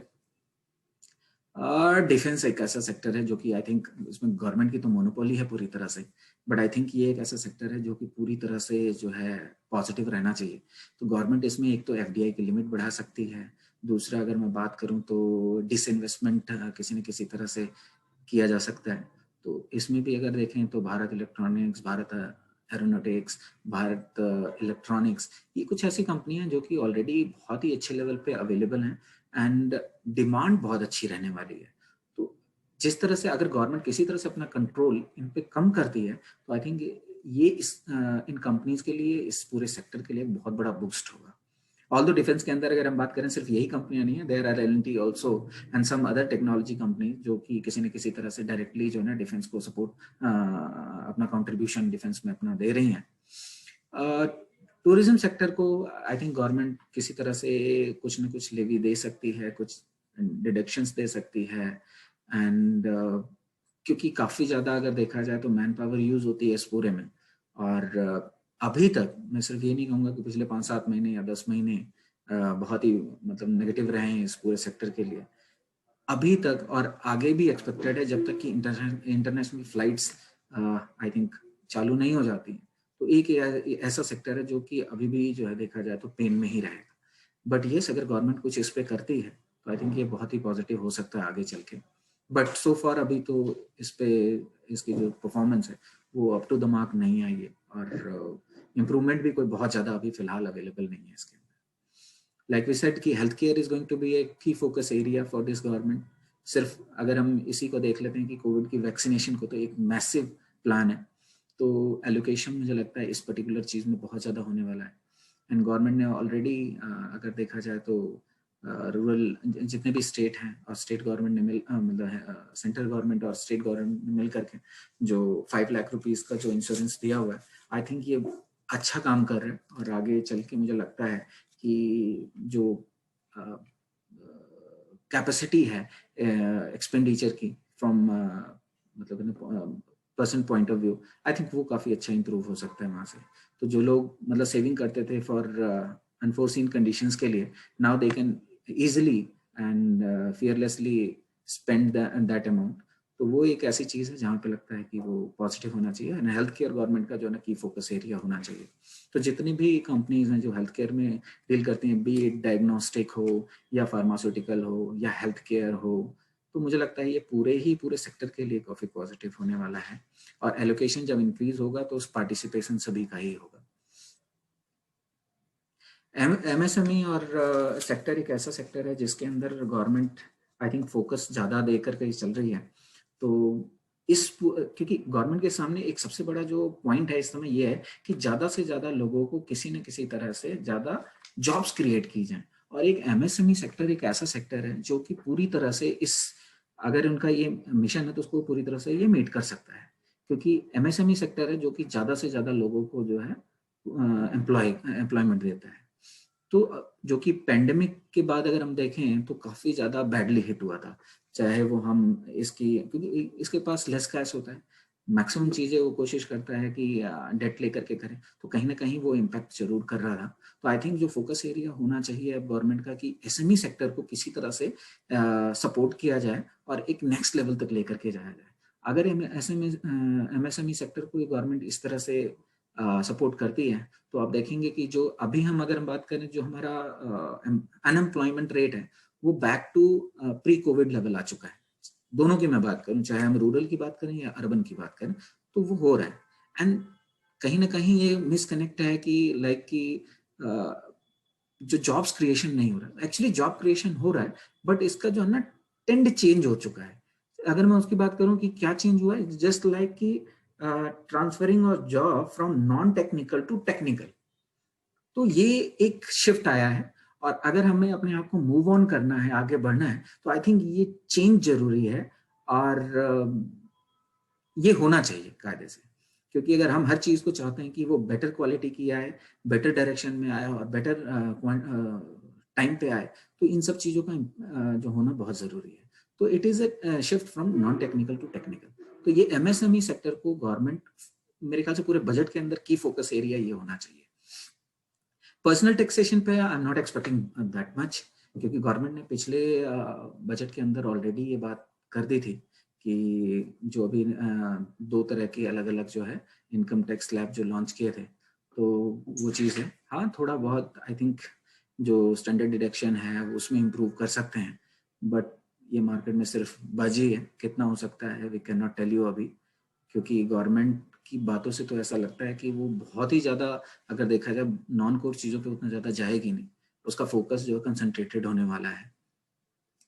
Defence एक ऐसा सेक्टर है जो कि आई थिंक इसमें गवर्नमेंट की तो मोनोपोली है पूरी तरह से, बट आई थिंक ये एक ऐसा सेक्टर है जो कि पूरी तरह से जो है पॉजिटिव रहना चाहिए। तो गवर्नमेंट इसमें एक तो एफडीआई की लिमिट बढ़ा सकती है, दूसरा अगर मैं बात करूं तो डिसइन्वेस्टमेंट किसी न किसी तरह से किया जा सकता है। तो इसमें भी अगर देखें तो Bharat electronics, Bharat aeronautics, Bharat electronics, ये कुछ ऐसी कंपनियां जो कि ऑलरेडी बहुत ही अच्छे लेवल पे अवेलेबल हैं, एंड डिमांड बहुत अच्छी रहने वाली है। तो जिस तरह से अगर गवर्नमेंट किसी तरह से अपना कंट्रोल इन पे कम करती है तो आई थिंक ये इन कंपनीज के लिए, इस पूरे सेक्टर के लिए बहुत बड़ा बूस्ट होगा। ऑल्दो डिफेंस के अंदर अगर हम बात करें सिर्फ यही कंपनियां नहीं है, there are L&T also and some other technology company जो कि किसी न किसी तरह से डायरेक्टली जो है ना डिफेंस को सपोर्ट अपना कंट्रीब्यूशन डिफेंस में अपना दे रही हैं। टूरिज्म सेक्टर को आई थिंक गवर्नमेंट किसी तरह से कुछ न कुछ लेवी दे सकती है, कुछ डिडक्शंस दे सकती है, एंड क्योंकि काफ़ी ज़्यादा अगर देखा जाए तो मैन पावर यूज़ होती है इस पूरे में, और अभी तक मैं सिर्फ ये नहीं कहूँगा कि पिछले 5-7 महीने या 10 महीने बहुत ही मतलब नेगेटिव रहे हैं इस पूरे सेक्टर के लिए, अभी तक और आगे भी एक्सपेक्टेड है जब तक कि इंटरनेशनल फ्लाइट्स आई थिंक चालू नहीं हो जाती, तो एक ऐसा सेक्टर है जो कि अभी भी जो है देखा जाए तो पेन में ही रहेगा। बट ये अगर गवर्नमेंट कुछ इस पे करती है तो आई थिंक ये बहुत ही पॉजिटिव हो सकता है आगे चल के। बट सो फार अभी तो इस पे इसकी जो परफॉर्मेंस है वो अप टू द मार्क नहीं आई है, और इम्प्रूवमेंट भी कोई बहुत ज़्यादा अभी फिलहाल अवेलेबल नहीं है इसके अंदर। लाइक वी सेड कि health care is going to be a key focus area for this government. सिर्फ अगर हम इसी को देख लेते हैं कि कोविड की वैक्सीनेशन को तो एक मैसिव प्लान है, तो एलोकेशन मुझे लगता है इस पर्टिकुलर चीज़ में बहुत ज़्यादा होने वाला है। एंड गवर्नमेंट ने ऑलरेडी अगर देखा जाए तो रूरल जितने भी स्टेट हैं और स्टेट गवर्नमेंट ने मतलब सेंट्रल गवर्नमेंट और स्टेट गवर्नमेंट ने मिल करके जो 5 लाख रुपीस का जो इंश्योरेंस दिया हुआ है, आई थिंक ये अच्छा काम कर रहे हैं, और आगे चल के मुझे लगता है कि जो कैपेसिटी है एक्सपेंडिचर की फ्रॉम मतलब person point of view, I think वो काफ़ी अच्छा इंप्रूव हो सकता है वहाँ से। तो जो लोग मतलब सेविंग करते थे फॉर अनफोर्सीन कंडीशंस के लिए, now they can easily and fearlessly spend that amount, तो वो एक ऐसी चीज है जहाँ पे लगता है कि वो पॉजिटिव होना चाहिए, एंड हेल्थ केयर गवर्नमेंट का जो है ना की फोकस एरिया होना चाहिए। तो जितनी भी कंपनीज हैं जो हेल्थ केयर में डील करती हैं, बी इट डायग्नोस्टिक हो या फार्मास्यूटिकल हो या हेल्थ केयर हो, तो मुझे लगता है ये पूरे सेक्टर के लिए काफी पॉजिटिव होने वाला है। और एलोकेशन जब इंक्रीज होगा तो उस पार्टिसिपेशन सभी का ही होगा। एमएसएमई और सेक्टर एक ऐसा सेक्टर है जिसके अंदर गवर्नमेंट आई थिंक फोकस ज़्यादा दे करके चल रही है। तो क्योंकि गवर्नमेंट के सामने एक सबसे बड़ा जो पॉइंट है इस समय ये है कि ज़्यादा से ज़्यादा लोगों को किसी न किसी तरह से ज़्यादा जॉब्स क्रिएट की जाए, और एक एमएसएमई सेक्टर एक ऐसा सेक्टर है जो कि पूरी तरह से इस, अगर उनका ये मिशन है तो उसको पूरी तरह से ये मीट कर सकता है, क्योंकि एमएसएमई सेक्टर है जो कि ज़्यादा से ज़्यादा लोगों को जो है एम्प्लॉयमेंट देता है। तो जो कि पेंडेमिक के बाद अगर हम देखें तो काफी ज्यादा बैडली हिट हुआ था, चाहे वो हम इसकी, क्योंकि इसके पास लेस कैश होता है, मैक्सिमम चीजें वो कोशिश करता है कि डेट लेकर के करें, तो कहीं ना कहीं वो इम्पैक्ट जरूर कर रहा था। तो आई थिंक जो फोकस एरिया होना चाहिए अब गवर्नमेंट का कि एसएमई सेक्टर को किसी तरह से सपोर्ट किया जाए और एक नेक्स्ट लेवल तक लेकर के जाया जाए। अगर एमएसएमई सेक्टर को गवर्नमेंट इस तरह से सपोर्ट करती है तो आप देखेंगे कि जो अभी हम अगर हम बात करें जो हमारा अनएम्प्लॉयमेंट रेट है वो back to pre covid level आ चुका है। दोनों की मैं बात करूं, चाहे हम रूरल की बात करें या अर्बन की बात करें, तो वो हो रहा है। एंड कहीं ना कहीं ये मिसकनेक्ट है कि लाइक कि जो जॉब्स क्रिएशन नहीं हो रहा है, एक्चुअली जॉब क्रिएशन हो रहा है, बट इसका जो है ना टेंड चेंज हो चुका है। अगर मैं उसकी बात करूं कि क्या चेंज हुआ है, जस्ट लाइक कि transferring of job from non technical to technical, तो ये एक शिफ्ट आया है। और अगर हमें अपने आप को मूव ऑन करना है, आगे बढ़ना है, तो आई थिंक ये चेंज जरूरी है। और ये होना चाहिए कायदे से, क्योंकि अगर हम हर चीज को चाहते हैं कि वो बेटर क्वालिटी की आए, बेटर डायरेक्शन में आए और बेटर टाइम पे आए, तो इन सब चीजों का जो होना बहुत जरूरी है। तो it is a shift from non technical to technical. तो ये एमएसएमई सेक्टर को गवर्नमेंट मेरे ख्याल से पूरे बजट के अंदर की फोकस एरिया ये होना चाहिए। पर्सनल टैक्सेशन पे आई am not expecting that much, क्योंकि गवर्नमेंट ने पिछले बजट के अंदर ऑलरेडी ये बात कर दी थी कि जो अभी 2 तरह के अलग अलग जो है इनकम टैक्स स्लैब जो लॉन्च किए थे, तो वो चीज़ है। हाँ, थोड़ा बहुत आई थिंक जो स्टैंडर्ड डिडक्शन है उसमें इम्प्रूव कर सकते हैं, बट ये मार्केट में सिर्फ बाजी है, कितना हो सकता है we can not tell you अभी, क्योंकि गवर्नमेंट की बातों से तो ऐसा लगता है कि वो बहुत ही ज़्यादा, अगर देखा जाए नॉन कोर चीज़ों पे उतना ज़्यादा जाएगी नहीं, उसका फोकस जो है कंसंट्रेटेड होने वाला है।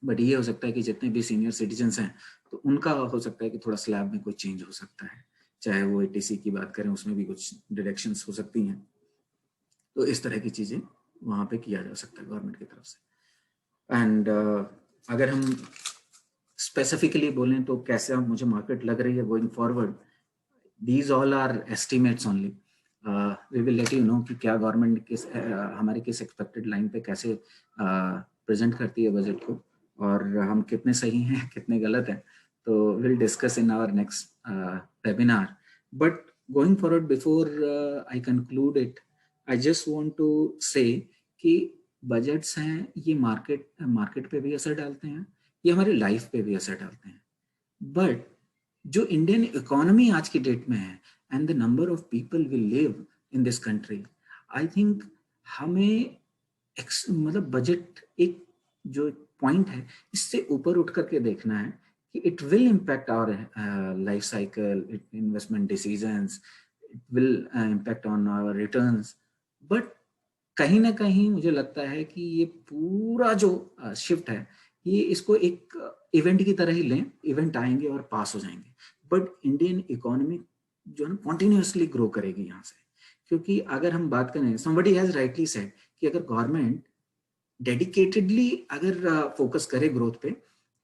बट ये हो सकता है कि जितने भी सीनियर सिटीजन्स हैं तो उनका हो सकता है कि थोड़ा स्लैब में कोई चेंज हो सकता है, चाहे वो एटीसी की बात करें उसमें भी कुछ डिडक्शंस हो सकती हैं। तो इस तरह की चीज़ें वहाँ पे किया जा सकता है गवर्नमेंट की तरफ से। एंड अगर हम स्पेसिफिकली बोलें तो कैसे मुझे मार्केट लग रही है going forward, these all are estimates only. We will let you know कि क्या गवर्नमेंट किस हमारे किस एक्सपेक्टेड लाइन पे कैसे प्रेजेंट करती है बजट को, और हम कितने सही हैं कितने गलत हैं, तो will discuss in our next webinar. But going forward before I conclude it, I just want to say कि बजट्स हैं ये मार्केट पे भी असर डालते हैं, ये हमारी लाइफ पे भी असर डालते हैं, बट जो इंडियन इकोनॉमी आज की डेट में है and the number of people will live in this country, I think हमें मतलब बजट एक जो पॉइंट है इससे ऊपर उठ करके देखना है कि it will impact our life cycle, investment decisions, it will impact on our returns. But कहीं ना कहीं मुझे लगता है कि ये पूरा जो शिफ्ट है ये इसको एक इवेंट की तरह ही लें, इवेंट आएंगे और पास हो जाएंगे, बट इंडियन इकोनॉमी जो है ना कॉन्टिन्यूसली ग्रो करेगी यहाँ से। क्योंकि अगर हम बात करें, समबडी हैज राइटली सेड कि अगर गवर्नमेंट डेडिकेटेडली अगर फोकस करे ग्रोथ पे,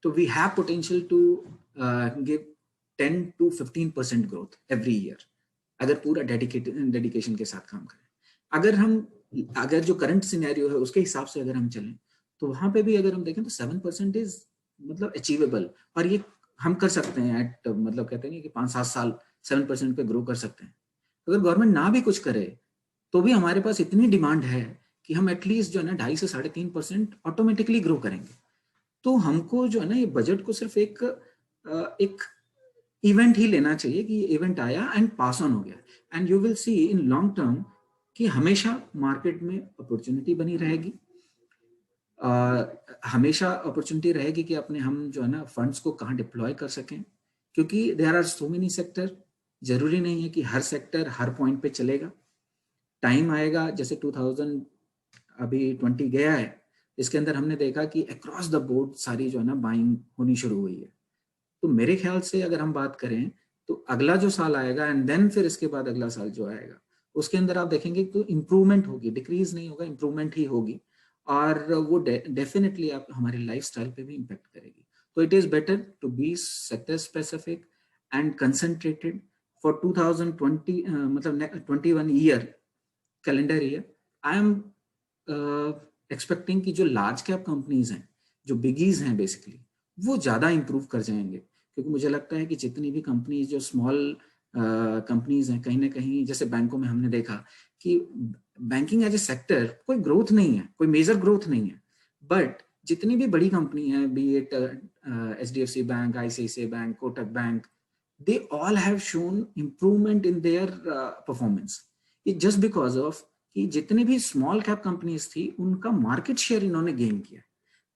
तो we have potential to give 10 to 15% growth every year, अगर पूरा डेडिकेशन के साथ काम करें। अगर जो करंट सिनेरियो है उसके हिसाब से अगर हम चलें तो वहां पे भी अगर हम देखें तो 7% इज मतलब अचीवेबल, और ये हम कर सकते हैं एट, मतलब कहते हैं कि 5-7 साल 7% पे ग्रो कर सकते हैं। अगर गवर्नमेंट ना भी कुछ करे तो भी हमारे पास इतनी डिमांड है कि हम एटलीस्ट जो है ना 2.5 से 3.5% ऑटोमेटिकली ग्रो करेंगे। तो हमको जो है ना ये बजट को सिर्फ एक इवेंट ही लेना चाहिए कि ये इवेंट आया एंड पास ऑन हो गया, and you will see in long term कि हमेशा मार्केट में अपॉर्चुनिटी बनी रहेगी, हमेशा अपॉर्चुनिटी रहेगी कि अपने हम जो है ना फंड्स को कहाँ डिप्लॉय कर सकें, क्योंकि there are so many sector, जरूरी नहीं है कि हर सेक्टर हर पॉइंट पे चलेगा। टाइम आएगा, जैसे 2020 गया है, इसके अंदर हमने देखा कि अक्रॉस द बोर्ड सारी जो है ना बाइंग होनी शुरू हुई है। तो मेरे ख्याल से अगर हम बात करें तो अगला जो साल आएगा एंड देन फिर इसके बाद अगला साल जो आएगा उसके अंदर आप देखेंगे तो इम्प्रूवमेंट होगी, डिक्रीज नहीं होगा, इम्प्रूवमेंट ही होगी, और वो डेफिनेटटली आप हमारे लाइफस्टाइल पे भी इम्पेक्ट करेगी। तो it is better to be sector specific and concentrated for 2020, मतलब 21 year, calendar year. I am expecting कि जो लार्ज कैप कंपनीज हैं, जो बिगीज हैं बेसिकली, वो ज़्यादा इंप्रूव कर जाएंगे, क्योंकि मुझे लगता है कि जितनी भी कंपनीज जो स्मॉल कंपनीज हैं, कहीं ना कहीं जैसे बैंकों में हमने देखा कि बैंकिंग एज ए सेक्टर कोई ग्रोथ नहीं है, कोई मेजर ग्रोथ नहीं है, बट जितनी भी बड़ी कंपनी है, B it HDFC bank, ICICI bank, Kotak bank, they all have shown improvement in their performance. It just because of कि जितने भी स्मॉल कैप कंपनीज थी उनका मार्केट शेयर इन्होंने गेन किया।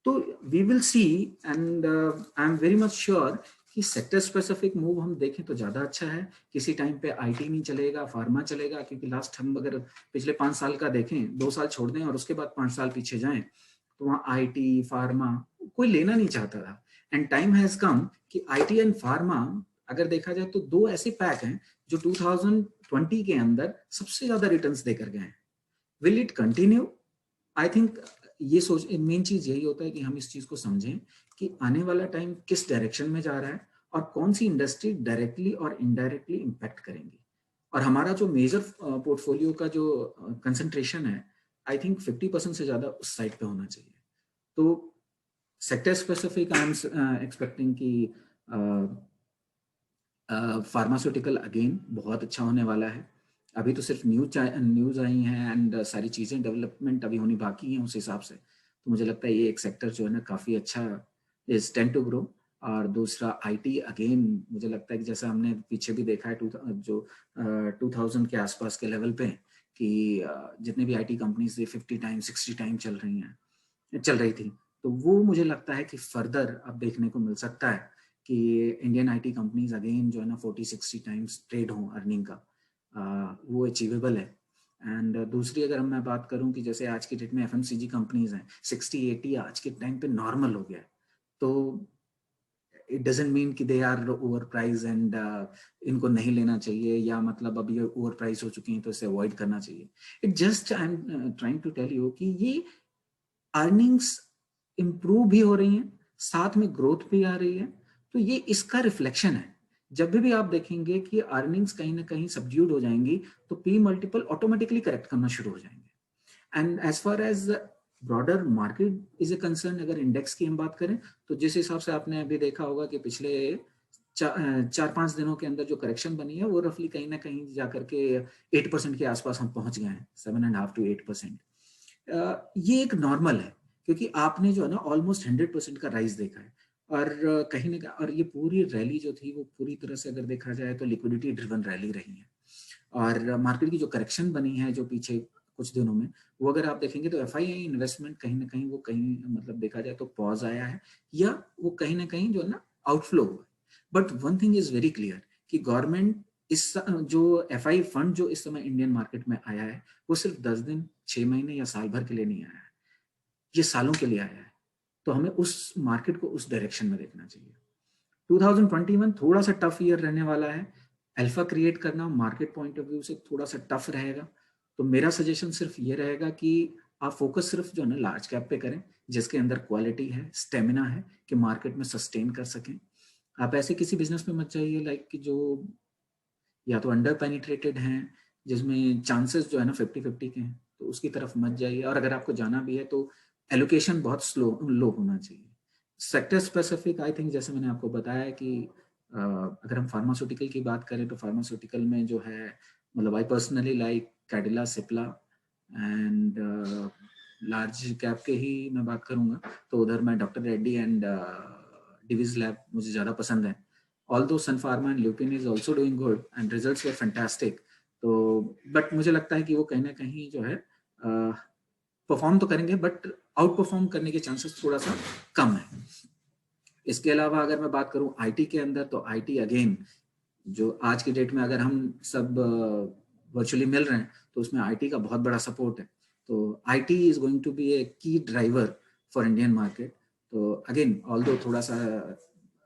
तो we will see, and I am very much sure कि sector specific move हम देखें तो ज्यादा अच्छा है। किसी टाइम पे IT नहीं चलेगा, फार्मा चलेगा, क्योंकि लास्ट हम अगर पिछले 5 साल का देखें, 2 साल छोड़ दें और उसके बाद 5 साल पीछे जाएं, तो वहाँ IT फार्मा कोई लेना नहीं चाहता था, एंड टाइम हैज कम कि IT एंड फार्मा अगर देखा जाए तो दो ऐसे पैक हैं जो 2020 के अंदर सबसे ज्यादा रिटर्न्स देकर गए हैं। Will it continue? I think ये सोच, मेन चीज यही होता है कि हम इस चीज को समझें कि आने वाला टाइम किस डायरेक्शन में जा रहा है और कौन सी इंडस्ट्री डायरेक्टली और इनडायरेक्टली इम्पैक्ट करेंगी, और हमारा जो मेजर पोर्टफोलियो का जो कंसंट्रेशन है, आई थिंक 50% से ज्यादा उस साइड पे होना चाहिए। तो sector specific I am expecting कि फार्मास्यूटिकल अगेन बहुत अच्छा होने वाला है। अभी तो सिर्फ न्यूज आई हैं एंड सारी चीज़ें डेवलपमेंट अभी होनी बाकी हैं उस हिसाब से, तो मुझे लगता है ये एक सेक्टर जो है ना काफ़ी अच्छा इज टेंड टू ग्रो। और दूसरा IT अगेन, मुझे लगता है कि जैसा हमने पीछे भी देखा है जो 2000 के आसपास के लेवल पे कि जितने भी IT कंपनीज 50 टाइम 60 टाइम चल रही थी, तो वो मुझे लगता है कि फर्दर अब देखने को मिल सकता है कि इंडियन IT कंपनीज अगेन जो है ना 40-60 टाइम्स ट्रेड हो अर्निंग का, वो अचीवेबल है। एंड दूसरी अगर मैं बात करूं कि जैसे आज की डेट में FMCG कंपनीज हैं, 60-80 आज के टाइम पे नॉर्मल हो गया है, तो इट डजेंट मीन कि they are over price and इनको नहीं लेना चाहिए, या मतलब अब ये ओवर प्राइस हो चुकी हैं तो इसे अवॉइड करना चाहिए। It just I am trying to tell you कि ये अर्निंग्स इंप्रूव भी हो रही हैं, साथ में ग्रोथ भी आ रही है, तो ये इसका रिफ्लेक्शन है। जब भी आप देखेंगे कि अर्निंग्स कहीं ना कहीं सब्ड्यूड हो जाएंगी तो P मल्टीपल ऑटोमेटिकली करेक्ट करना शुरू हो जाएंगे। And as far as broader market is a concern, अगर इंडेक्स की हम बात करें तो जिस हिसाब से आपने अभी देखा होगा कि पिछले 4-5 दिनों के अंदर जो करेक्शन बनी है वो रफली कहीं ना कहीं जाकर के 8% के आसपास हम पहुंच गए हैं, 7.5 to 8%। ये एक नॉर्मल है, क्योंकि आपने जो है ना ऑलमोस्ट 100% का राइज देखा है, और कहीं ना और ये पूरी रैली जो थी वो पूरी तरह से अगर देखा जाए तो लिक्विडिटी ड्रिवन रैली रही है। और मार्केट की जो करेक्शन बनी है जो पीछे कुछ दिनों में, वो अगर आप देखेंगे तो FII इन्वेस्टमेंट कहीं ना कहीं वो कहीं मतलब देखा जाए तो पॉज आया है, या वो कहीं ना कहीं जो है ना आउटफ्लो हुआ है। But one thing is very clear कि गवर्नमेंट इस जो FI फंड जो इस समय इंडियन मार्केट में आया है वो सिर्फ 10 दिन 6 महीने या साल भर के लिए नहीं आया है, ये सालों के लिए आया है। तो हमें उस मार्केट को उस डायरेक्शन में देखना चाहिए। 2021 थोड़ा सा टफ ईयर रहने वाला है, अल्फा क्रिएट करना मार्केट पॉइंट ऑफ व्यू से थोड़ा सा टफ रहेगा। तो मेरा सजेशन सिर्फ ये रहेगा कि आप फोकस सिर्फ जो है ना लार्ज कैप पे करें, जिसके अंदर क्वालिटी है, स्टेमिना है कि मार्केट में सस्टेन कर सकें। आप ऐसे किसी बिजनेस में मत जाइए लाइक कि जो या तो अंडर पेनिट्रेटेड हैं, जिसमें चांसेस जो है ना 50-50 के हैं, तो उसकी तरफ मत जाइए। और अगर आपको जाना भी है तो एलोकेशन बहुत लो होना चाहिए। सेक्टर स्पेसिफिक आई थिंक जैसे मैंने आपको बताया कि अगर हम फार्मास्यूटिकल की बात करें तो फार्मास्यूटिकल में जो है मतलब I personally like Cadila, Cipla, and large cap के ही मैं बात करूंगा तो उधर मैं doctor Reddy and Divi's lab मुझे ज़्यादा पसंद है। although Sun Pharma and Lupin is also doing good and results were fantastic, तो बट मुझे लगता है कि वो कहीं ना कहीं जो है परफॉर्म तो करेंगे बट आउट परफॉर्म करने के चांसेस थोड़ा सा कम है। इसके अलावा अगर मैं बात करूं आईटी के अंदर, तो आईटी अगेन जो आज की डेट में अगर हम सब वर्चुअली मिल रहे हैं तो उसमें आईटी का बहुत बड़ा सपोर्ट है। तो IT is going to be a key driver for Indian market. तो अगेन ऑल्दो थोड़ा सा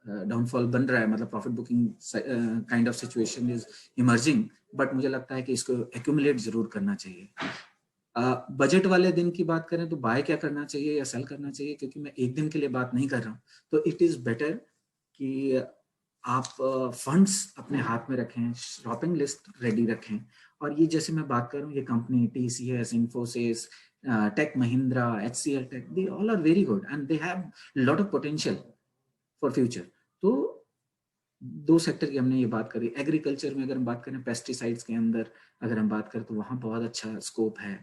डाउनफॉल बन रहा है, मतलब profit booking kind of situation is emerging, but मुझे लगता है कि इसको एक्यूमुलेट जरूर करना चाहिए। बजट वाले दिन की बात करें तो बाय क्या करना चाहिए या सेल करना चाहिए, क्योंकि मैं एक दिन के लिए बात नहीं कर रहा हूँ, तो इट इज बेटर कि आप फंड्स अपने हाथ में रखें, शॉपिंग लिस्ट रेडी रखें। और ये जैसे मैं बात कर रहा हूँ, ये company TCS, Infosys, Tech Mahindra, HCL Tech, they all are very good and they have lot of potential for future. तो दो सेक्टर की हमने ये बात करी। एग्रीकल्चर में अगर हम बात करें, पेस्टिसाइड्स के अंदर अगर हम बात करें तो वहाँ बहुत अच्छा स्कोप है।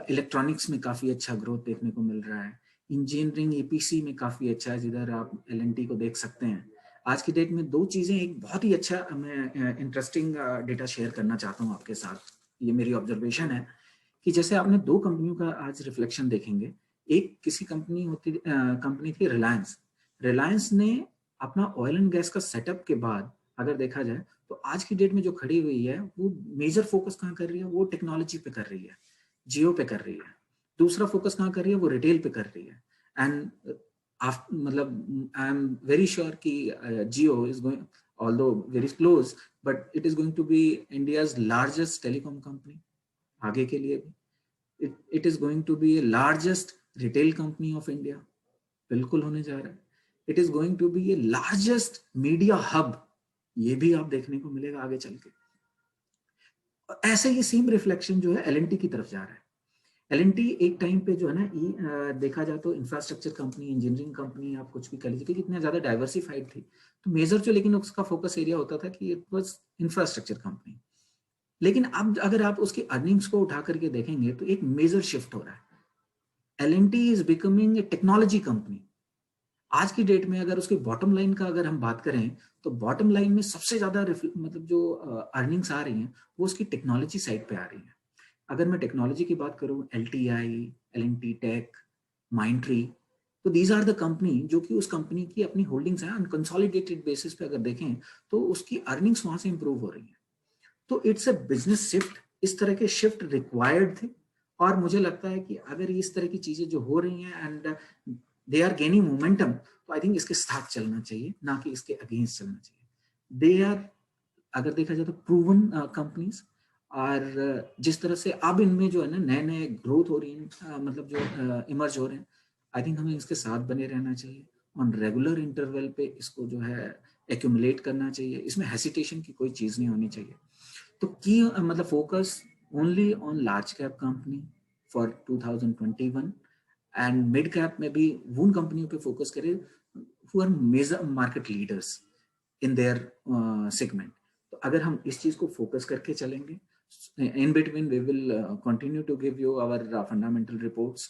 इलेक्ट्रॉनिक्स में काफ़ी अच्छा ग्रोथ देखने को मिल रहा है। इंजीनियरिंग EPC में काफ़ी अच्छा है, जिधर आप L&T को देख सकते हैं। आज की डेट में दो चीज़ें, एक बहुत ही अच्छा मैं इंटरेस्टिंग डेटा शेयर करना चाहता हूँ आपके साथ। ये मेरी ऑब्जर्वेशन है कि जैसे आपने दो कंपनियों का आज रिफ्लेक्शन देखेंगे। एक किसी कंपनी थी रिलायंस। रिलायंस ने अपना ऑयल एंड गैस का सेटअप के बाद अगर देखा जाए तो आज की डेट में जो खड़ी हुई है वो मेजर फोकस कहाँ कर रही है, वो टेक्नोलॉजी पे कर रही है, जियो पे कर रही है। दूसरा फोकस कहाँ कर रही है, वो रिटेल पे कर रही है। एंड मतलब आई एम वेरी श्योर कि Jio is going, although very close, but it is going to be India's largest telecom company आगे के लिए भी। It is going to be largest retail company of India, बिल्कुल होने जा रहा है। It is going to be a largest media hub, ये भी आप देखने को मिलेगा आगे चल के। ऐसे ही सेम रिफ्लेक्शन जो है L&T की तरफ जा रहा है। L&T एक टाइम पे जो है ना, देखा जाए तो इंफ्रास्ट्रक्चर कंपनी, इंजीनियरिंग कंपनी, आप कुछ भी कह लीजिए, कितना ज्यादा डाइवर्सिफाइड थी। तो मेजर जो लेकिन उसका फोकस एरिया होता था कि इट वाज इंफ्रास्ट्रक्चर कंपनी। लेकिन अब अगर आप उसकी अर्निंग्स को उठा करके देखेंगे तो एक मेजर शिफ्ट हो रहा है। L&T is becoming a technology company. आज की डेट में अगर उसकी बॉटम लाइन का अगर हम बात करें तो बॉटम लाइन में सबसे ज्यादा मतलब जो अर्निंग्स आ रही हैं वो उसकी टेक्नोलॉजी साइड पे आ रही है। अगर मैं टेक्नोलॉजी की बात करूं, LTI, L&T टेक, माइंडट्री, तो दीज आर द कंपनी जो कि उस कंपनी की अपनी होल्डिंग्स हैं, अनकंसोलिडेटेड बेसिस पे अगर देखें तो उसकी अर्निंग्स वहां से इंप्रूव हो रही है। तो इट्स अ बिजनेस शिफ्ट, इस तरह के शिफ्ट रिक्वायर्ड थे। और मुझे लगता है कि अगर इस तरह की चीजें जो हो रही हैं and they are gaining momentum, तो आई थिंक इसके साथ चलना चाहिए, ना कि इसके अगेंस्ट चलना चाहिए। दे आर, अगर देखा जाए तो प्रूवन कंपनीज। और जिस तरह से अब इनमें जो है ना नए नए ग्रोथ हो रही है, मतलब जो इमर्ज हो रहे हैं, आई थिंक हमें इसके साथ बने रहना चाहिए। ऑन रेगुलर इंटरवल पे इसको जो है एक्यूमुलेट करना चाहिए, इसमें हेसिटेशन की कोई चीज नहीं होनी चाहिए। तो की मतलब focus only on large cap company for 2021, and mid cap में भी उन कंपनियों पे फोकस करें who are major market leaders in their segment. तो अगर हम इस चीज को फोकस करके चलेंगे, in between we will continue to give you our fundamental reports